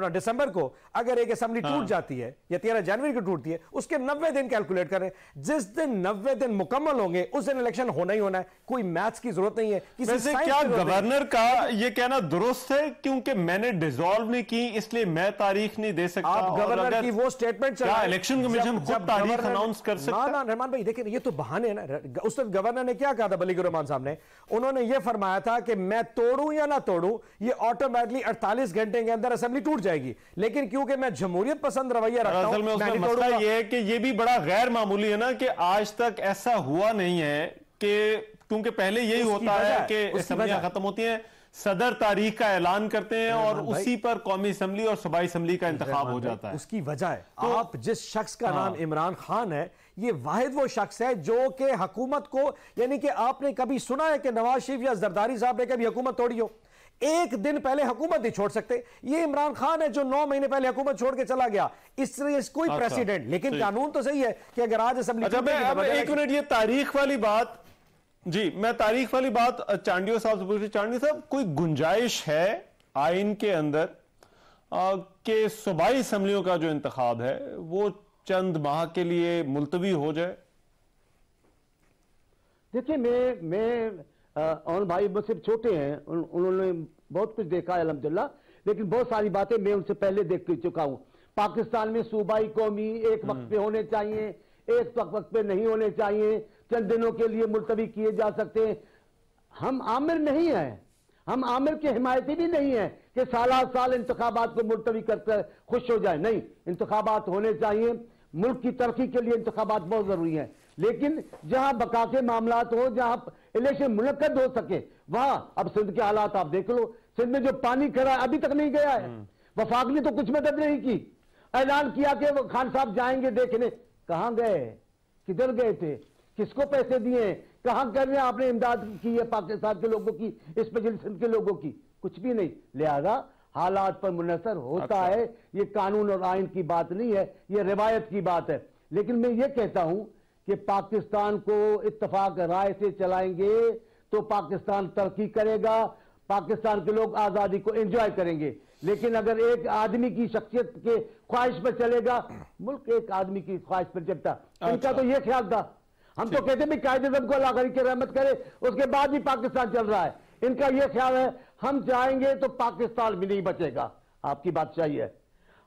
दिसंबर को अगर एक असेंबली टूट जाती है या 13 जनवरी को टूटती है, उसके 90 दिन कैलकुलेट करें। जिस दिन 90 दिन मुकम्मल होंगे उस दिन इलेक्शन होना ही होना है, कोई मैथ्स की जरूरत नहीं है। वैसे क्या गवर्नर का यह कहना दुरुस्त है क्योंकि मैंने डिसॉल्व नहीं की इसलिए मैं तारीख नहीं दे सकता? आप गवर्नर की वो स्टेटमेंट क्या इलेक्शन कमीशन खुद तारीख अनाउंस कर सकता है? रहमान भाई देखिए, ये तो बहाने है ना। उस वक्त गवर्नर ने क्या कहा था बलीगुर रहमान साहब ने? उन्होंने यह फरमाया था कि मैं तोड़ूं या ना तोड़ूं, ये ऑटोमेटिकली 48 घंटे के अंदर असेंबली टूट जाएगी, लेकिन क्योंकि मैं जमहूरियत पसंद रवैया रखता हूं, मैं मसला ये है कि ये भी बड़ा गैर मामूली है ना कि आज तक ऐसा हुआ नहीं है कि, क्योंकि पहले यही होता है कि असेंबलियां खत्म होती हैं, सदर तारीख का ऐलान करते हैं और उसी पर कौमी असेंबली और सूबाई असेंबली का इंतखाब हो जाता है। उसकी वजह है आप जिस शख्स का नाम इमरान खान है, ये वाहिद वो शख्स है जो कि हुकूमत को, यानी कि आपने कभी सुना है कि नवाज शरीफ या जरदारी साहब ने कभी हुकूमत तोड़ी हो? एक दिन पहले हुकूमत नहीं छोड़ सकते। ये इमरान खान है जो 9 महीने पहले हुकूमत छोड़ के चला गया, इसलिए कोई प्रेसिडेंट। लेकिन कानून तो सही है कि अगर आज असेंबली, एक मिनट, ये तारीख वाली बात जी, मैं तारीख वाली बात चांडियो साहब से पूछ रही। चांडियो साहब, कोई गुंजाइश है आइन के अंदर कि सूबाई असेंबलियों का जो इंतखाब है वो चंद माह के लिए मुलतवी हो जाए? देखिए, मैं और भाई मुझसे छोटे हैं, उन्होंने बहुत कुछ देखा है अल्हम्दुलिल्लाह, लेकिन बहुत सारी बातें मैं उनसे पहले देख चुका हूं। पाकिस्तान में सूबाई कौमी एक वक्त पे होने चाहिए, एक वक्त पे नहीं होने चाहिए, चंद दिनों के लिए मुलतवी किए जा सकते हैं। हम आमिर नहीं है, हम आमिर के हिमायती भी नहीं है कि साल इंतखाबात को मुलतवी करकर खुश हो जाए। नहीं, इंतखाबात होने चाहिए, मुल्क की तरक्की के लिए इंतखाबात बहुत जरूरी है। लेकिन जहां बका के मामलात हो, जहां इलेक्शन मुनक्कद हो सके, वहां, अब सिंध के हालात आप देख लो, सिंध में जो पानी खड़ा अभी तक नहीं गया है, वफाक ने तो कुछ मदद नहीं की। ऐलान किया कि वो खान साहब जाएंगे देखने, कहां गए, किधर गए थे, किसको पैसे दिए, कहां कर रहे हैं आपने इमदाद की है पाकिस्तान के लोगों की, स्पेशली सिंध के लोगों की, कुछ भी नहीं। लिहाजा हालात पर मुनसर होता है, ये कानून और आइन की बात नहीं है, ये रिवायत की बात है। लेकिन मैं ये कहता हूं कि पाकिस्तान को इत्तफाक राय से चलाएंगे तो पाकिस्तान तरक्की करेगा, पाकिस्तान के लोग आजादी को एंजॉय करेंगे। लेकिन अगर एक आदमी की शख्सियत के ख्वाहिश पर चलेगा, मुल्क एक आदमी की ख्वाहिश पर चलता। इनका तो ये ख्याल था, हम तो कहते भी कायदे-ए-आज़म को अल्लाह गरीब की रहमत करे, उसके बाद भी पाकिस्तान चल रहा है। इनका ये ख्याल है हम जाएंगे तो पाकिस्तान भी नहीं बचेगा। आपकी बात सही है,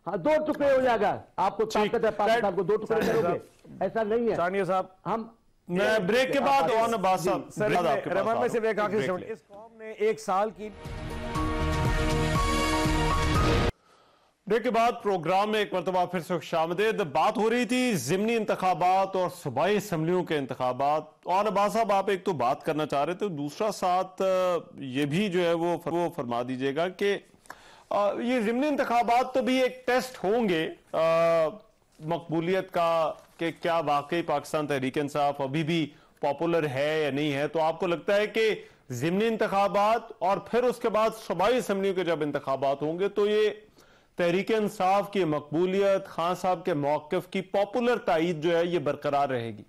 हाँ, दो टुकड़े हो जाएगा, आपको ताकत है पाकिस्तान को दो टुकड़े करोगे, ऐसा नहीं है। सानिया साहब, हम ब्रेक के बाद और अब्बास साहब रहमान भाई से एक आखिरी सवाल, इस कौम ने एक साल की ब्रेक के बाद प्रोग्राम में एक मरतबा फिर से खुशामदीद। बात हो रही थी ज़िमनी इंतखाबात और सूबाई असम्बलियों के इंतखाबात, और अब्बास साहब आप एक तो बात करना चाह रहे थे, दूसरा साथ ये भी जो है वो फरमा दीजिएगा कि ये ज़िमनी इंतखाबात तो भी एक टेस्ट होंगे मकबूलियत का कि क्या वाकई पाकिस्तान तहरीक इंसाफ अभी भी पॉपुलर है या नहीं है। तो आपको लगता है कि ज़िमनी इंतखाबात और फिर उसके बाद सूबाई असम्बलियों के जब इंतखाबात होंगे तो ये तहरीक इंसाफ की मकबूलियत, खान साहब के मौक़िफ़ की पॉपुलर तायीद जो है ये बरकरार रहेगी?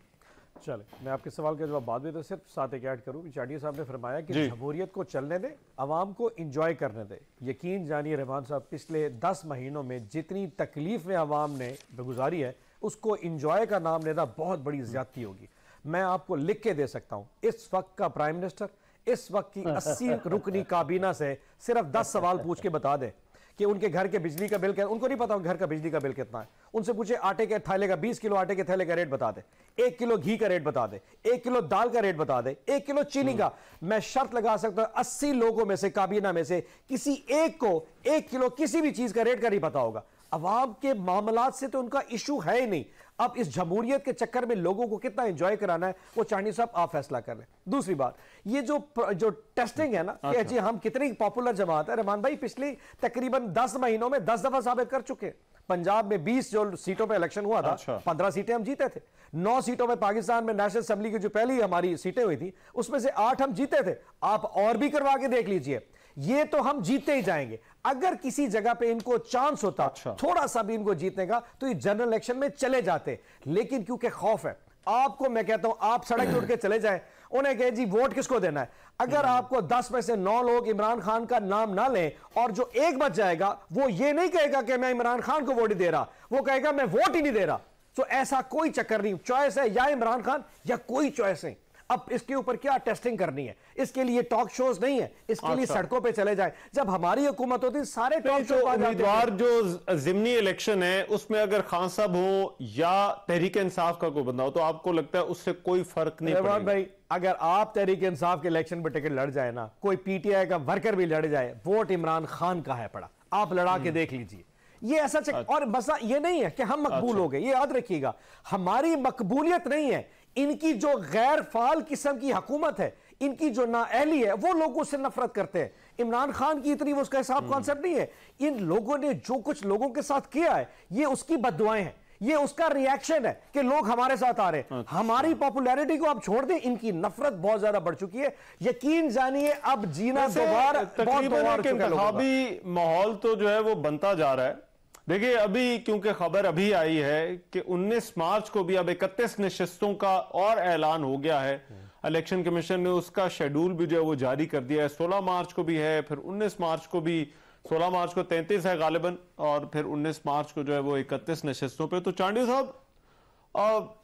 चले, मैं आपके सवाल का जवाब बाद में तो सिर्फ साथ एक ऐड करूं। चाटिया साहब ने फरमाया कि जमहूरियत को चलने दे, अवाम को इंजॉय करने दे। यकीन जानिए रहमान साहब, पिछले 10 महीनों में जितनी तकलीफ में अवाम ने गुजारी है, उसको इंजॉय का नाम लेना बहुत बड़ी ज्यादती होगी। मैं आपको लिख के दे सकता हूं, इस वक्त का प्राइम मिनिस्टर इस वक्त की 80 रुकनी काबीना से सिर्फ 10 सवाल पूछ के बता दे कि उनके घर के बिजली का बिल क्या, उनको नहीं पता घर का बिजली का बिल कितना है। उनसे पूछे आटे के थैले का, 20 किलो आटे के थैले का रेट बता दे, 1 किलो घी का रेट बता दे, 1 किलो दाल का रेट बता दे, 1 किलो चीनी का। मैं शर्त लगा सकता हूं 80 लोगों में से, काबीना में से किसी एक को 1 किलो किसी भी चीज का रेट का नहीं पता होगा। अवाम के मामलात से तो उनका इशू है ही नहीं। अब इस जमहूरियत के चक्कर में लोगों को कितना एंजॉय कराना है वो चांदी साहब आप फैसला कर लें। दूसरी बात, ये जो टेस्टिंग है ना कि जी हम कितनी पॉपुलर जमात है, रहमान भाई पिछली तकरीबन 10 महीनों में 10 दफा साबित कर चुके हैं। पंजाब में 20 जो सीटों पे इलेक्शन हुआ था, 15 सीटें हम जीते थे। 9 सीटों में पाकिस्तान में नेशनल असेंबली की जो पहली हमारी सीटें हुई थी उसमें से 8 हम जीते थे। आप और भी करवा के देख लीजिए, ये तो हम जीते ही जाएंगे। अगर किसी जगह पे इनको चांस होता थोड़ा सा भी इनको जीतने का तो ये जनरल इलेक्शन में चले जाते, लेकिन क्योंकि खौफ है। आपको मैं कहता हूं आप सड़क उठ के चले जाएं, उन्हें कहे जी वोट किसको देना है। अगर आपको 10 में से 9 लोग इमरान खान का नाम ना लें और जो एक बच जाएगा वो ये नहीं कहेगा कि मैं इमरान खान को वोट ही दे रहा, वो कहेगा मैं वोट ही नहीं दे रहा। तो ऐसा कोई चक्कर नहीं, चॉइस है या इमरान खान या कोई चॉइस नहीं। अब इसके ऊपर क्या टेस्टिंग करनी है, इसके लिए टॉक शोज नहीं है, इसके लिए सड़कों पे चले जाए। जब हमारी हुकूमत होती सारे टॉक शो उम्मीदवार जो जिमनी इलेक्शन है उसमें अगर खान साहब हो या तहरीक इंसाफ का कोई बंदा हो तो आपको लगता है उससे कोई फर्क नहीं पड़ेगा? भाई अगर आप तहरीक इंसाफ के इलेक्शन पर टिकट लड़ जाए ना, कोई पीटीआई का वर्कर भी लड़ जाए, वोट इमरान खान का है पड़ा, आप लड़ा के देख लीजिए। ये ऐसा और मसला ये नहीं है कि हम मकबूल हो गए, ये याद रखिएगा हमारी मकबूलियत नहीं है, इनकी जो गैर फाल किस्म की हुकूमत है, इनकी जो नाअहली है, वो लोग उससे नफरत करते हैं। इमरान खान की इतनी उसका हिसाब कॉन्सेप्ट नहीं है। इन लोगों ने जो कुछ लोगों के साथ किया है ये उसकी बद्दुआएं हैं, ये उसका रिएक्शन है कि लोग हमारे साथ आ रहे हैं। हमारी पॉपुलैरिटी को आप छोड़ दें, इनकी नफरत बहुत ज्यादा बढ़ चुकी है। यकीन जानिए अब जीना दोबारा इंतखाबी माहौल तो जो है वो बनता जा रहा है। देखिए अभी क्योंकि खबर अभी आई है कि 19 मार्च को भी अब 31 नशिस्तों का और ऐलान हो गया है। इलेक्शन कमीशन ने उसका शेड्यूल भी जो है वो जारी कर दिया है। 16 मार्च को भी है, फिर 19 मार्च को भी, 16 मार्च को 33 है गालिबन, और फिर 19 मार्च को जो है वो 31 नशिस्तों पे। तो चांडी साहब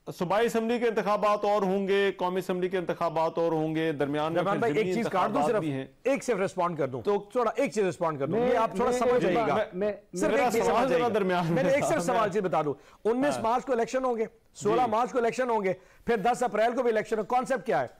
सूबाई असम्बली के इंतखाबात और होंगे, कौमी असम्बली के इंतखाबात और होंगे, दरमियान में एक चीज काट दूं, सिर्फ एक सिर्फ रिस्पॉन्ड कर दूं, तो थोड़ा एक चीज रिस्पॉन्ड कर दूं, ये आप थोड़ा समझ जाइएगा। मैंने एक सिर्फ सवाल चीज बता दूं, 19 मार्च को इलेक्शन होंगे, 16 मार्च को इलेक्शन होंगे, फिर 10 अप्रैल को भी इलेक्शन। कॉन्सेप्ट क्या है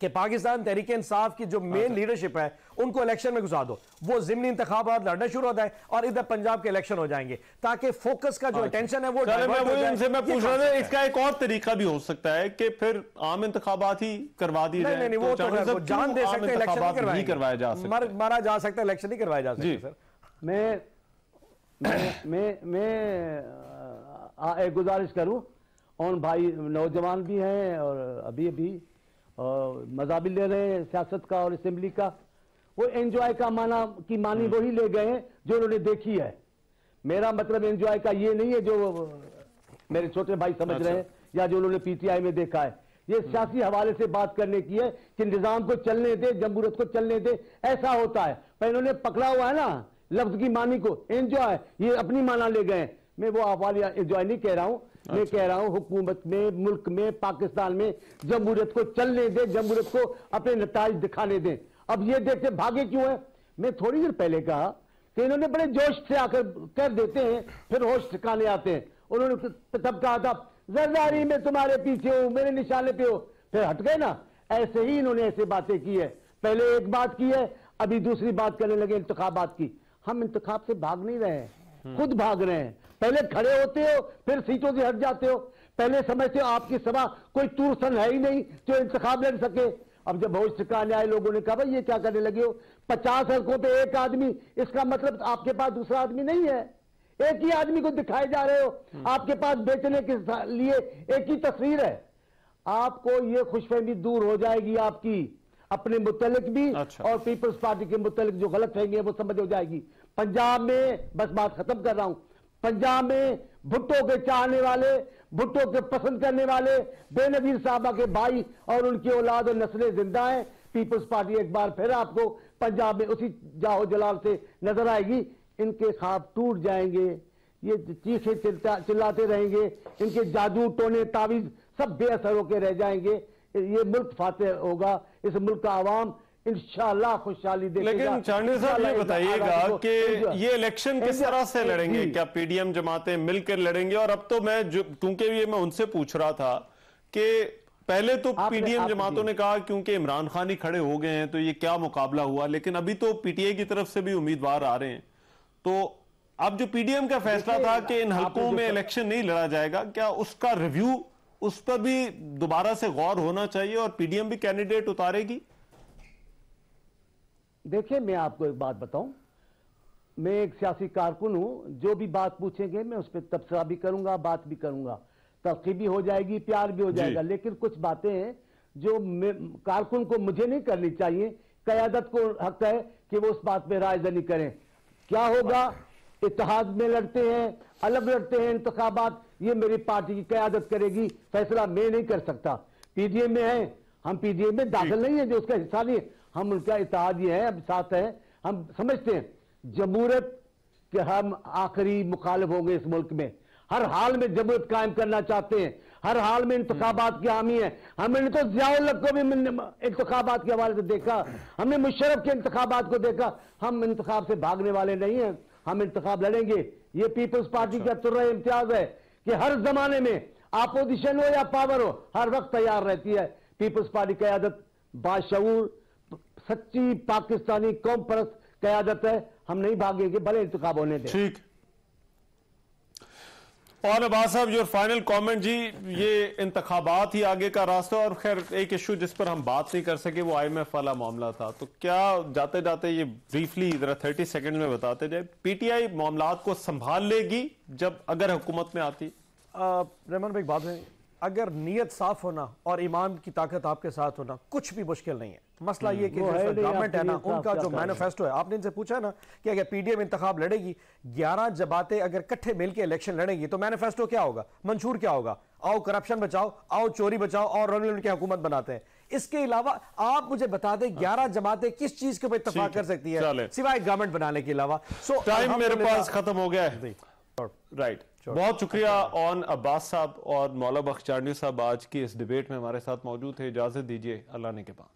कि पाकिस्तान तहरीक इंसाफ की जो मेन लीडरशिप है उनको इलेक्शन में घुसा दो, वो ज़िमनी इंतखाबात लड़ना शुरू हो जाए और इधर पंजाब के इलेक्शन हो जाएंगे, ताकि फोकस का जो अटेंशन है वो मैं पूछ रहा था। इसका एक और तरीका भी हो सकता है कि फिर आम इंतखाबात ही करवा दी जाए। नहीं, वो तो जान दे सकते इलेक्शन नहीं करवाया जा सकता, मारा जा सकता, इलेक्शन नहीं करवाया जा सकता। सर मैं एक गुजारिश करूं, और भाई नौजवान भी हैं और अभी मजा भी ले रहे हैं सियासत का और असेंबली का, वो एंजॉय का मानी वही ले गए हैं जो उन्होंने देखी है। मेरा मतलब एंजॉय का ये नहीं है जो मेरे छोटे भाई समझ रहे हैं या जो उन्होंने पीटीआई में देखा है। ये सियासी हवाले से बात करने की है कि निजाम को चलने दे, जमहूरियत को चलने दे, ऐसा होता है। पर इन्होंने पकड़ा हुआ है ना लफ्ज की मानी को, एंजॉय, ये अपनी माना ले गए। मैं वो हवाले एंजॉय नहीं कह रहा हूं, मैं कह रहा हूं हुकूमत में, मुल्क में, पाकिस्तान में जमहूरियत को चलने दे, जमहूरियत को अपने नताइज दिखाने दें। अब ये देखते भागे क्यों है? मैं थोड़ी देर पहले कहा कि इन्होंने बड़े जोश से आकर कर देते हैं, फिर होश ठिकाने आते हैं। उन्होंने तब कहा था जरदारी में तुम्हारे पीछे हूं, मेरे निशाने पे हो, फिर हट गए ना। ऐसे ही इन्होंने ऐसे बातें की है, पहले एक बात की है, अभी दूसरी बात करने लगे इंतखाबात की। हम इंतखाब से भाग नहीं रहे हैं, खुद भाग रहे हैं। पहले खड़े होते हो, फिर सीटों से हट जाते हो। पहले समझते हो आपकी सभा कोई तूरसन है ही नहीं जो इंतखाब लड़ सके। अब जब होश ठिकाने आए, लोगों ने कहा भाई ये क्या करने लगे हो, 50 सड़कों पे एक आदमी, इसका मतलब आपके पास दूसरा आदमी नहीं है, एक ही आदमी को दिखाए जा रहे हो। आपके पास बेचने के लिए एक ही तस्वीर है। आपको ये खुशफहमी दूर हो जाएगी आपकी अपने मुतल्लिक भी, और पीपल्स पार्टी के मुतल्लिक जो गलत फहमी है वो समझ हो जाएगी। पंजाब में, बस बात खत्म कर रहा हूं, पंजाब में भुट्टो के चाहने वाले, भुट्टो के पसंद करने वाले बेनजीर साहबा के भाई और उनकी औलाद और नस्लें जिंदा हैं। पीपल्स पार्टी एक बार फिर आपको पंजाब में उसी जाहो जलाल से नजर आएगी। इनके ख्वाब टूट जाएंगे, ये चीखे चिल्लाते रहेंगे, इनके जादू टोने तावीज सब बेअसर होकर रह जाएंगे। ये मुल्क फातेह होगा, इस मुल्क का आवाम इंशाअल्लाह खुशहाली देखेगा। लेकिन चांडी साहब ये बताइएगा कि ये इलेक्शन किस तरह से लड़ेंगे? क्या पीडीएम जमातें मिलकर लड़ेंगे? और अब तो मैं क्योंकि ये मैं उनसे पूछ रहा था कि पहले तो पीडीएम जमातों ने कहा क्योंकि इमरान खान ही खड़े हो गए हैं तो ये क्या मुकाबला हुआ, लेकिन अभी तो पीटीआई की तरफ से भी उम्मीदवार आ रहे हैं। तो अब जो पीडीएम का फैसला था कि इन हलकों में इलेक्शन नहीं लड़ा जाएगा, क्या उसका रिव्यू, उस पर भी दोबारा से गौर होना चाहिए और पीडीएम भी कैंडिडेट उतारेगी? देखिए मैं आपको एक बात बताऊं, मैं एक सियासी कारकुन हूं, जो भी बात पूछेंगे मैं उस पर तबसरा भी करूंगा, बात भी करूंगा, तरक्की भी हो जाएगी, प्यार भी हो जाएगा। लेकिन कुछ बातें हैं जो कारकुन को मुझे नहीं करनी चाहिए, क़यादत को हक है कि वो उस बात पे रायज़नी करें। क्या होगा, इत्तेहाद में लड़ते हैं, अलग लड़ते हैं इंतखाबात, ये मेरी पार्टी की क़यादत करेगी, फैसला मैं नहीं कर सकता। पीडीएम में है, हम पीडीएम में दाखिल नहीं है, जो उसका हिस्सा नहीं है, हम उनका इत्तेहादी है, अब साथ है। हम समझते हैं जमहूरियत के हम आखिरी मुखालिफ होंगे इस मुल्क में, हर हाल में जमहूरियत कायम करना चाहते हैं, हर हाल में इंतखाबात के हामी है। हमने तो ज़ियाउल हक को भी इंतखाबात के हवाले से देखा, हमने मुशर्रफ के इंतखाबात को देखा। हम इंतखाब से भागने वाले नहीं हैं, हम इंतखाब लड़ेंगे। ये पीपल्स पार्टी का तुर्रा इम्तियाज है कि हर जमाने में अपोजिशन हो या पावर हो, हर वक्त तैयार रहती है। पीपल्स पार्टी क़यादत बाशऊर, सच्ची पाकिस्तानी कौम परस्त क़यादत है, हम नहीं भागेंगे भले इंतखाब होने दें। ठीक। और अब्बास साहब योर फाइनल कमेंट जी, ये इंतखाबात ही आगे का रास्ता। और खैर एक इशू जिस पर हम बात नहीं कर सके वो आईएमएफ वाला मामला था, तो क्या जाते जाते ये ब्रीफली जरा 30 सेकंड में बताते जाए, पीटीआई मामलात को संभाल लेगी जब अगर हुकूमत में आती? रहमान भाई, बाद में अगर नीयत साफ होना और ईमान की ताकत आपके साथ होना, कुछ भी मुश्किल नहीं है। मसला ये कि गवर्नमेंट है ना, उनका जो मैनिफेस्टो है, आपने इनसे पूछा ना कि अगर पीडीएम इंतखाब लड़ेगी, 11 जमातें अगर इकट्ठे मिलकर इलेक्शन लड़ेंगी तो मैनिफेस्टो क्या होगा, मंशूर क्या होगा? आओ करप्शन बचाओ, आओ चोरी बचाओ और रंग की हुकूमत बनाते हैं। इसके अलावा आप मुझे बता दें 11 जमातें किस चीज के ऊपर इत्तेफाक कर सकती है सिवाय गवर्नमेंट बनाने के अलावा? टाइम मेरे पास खत्म हो गया है। राइट, बहुत शुक्रिया ऑन अब्बास साहब और मौला बख्श चांडी साहब आज की इस डिबेट में हमारे साथ मौजूद थे। इजाजत दीजिए, अल्लाह ने के बाद।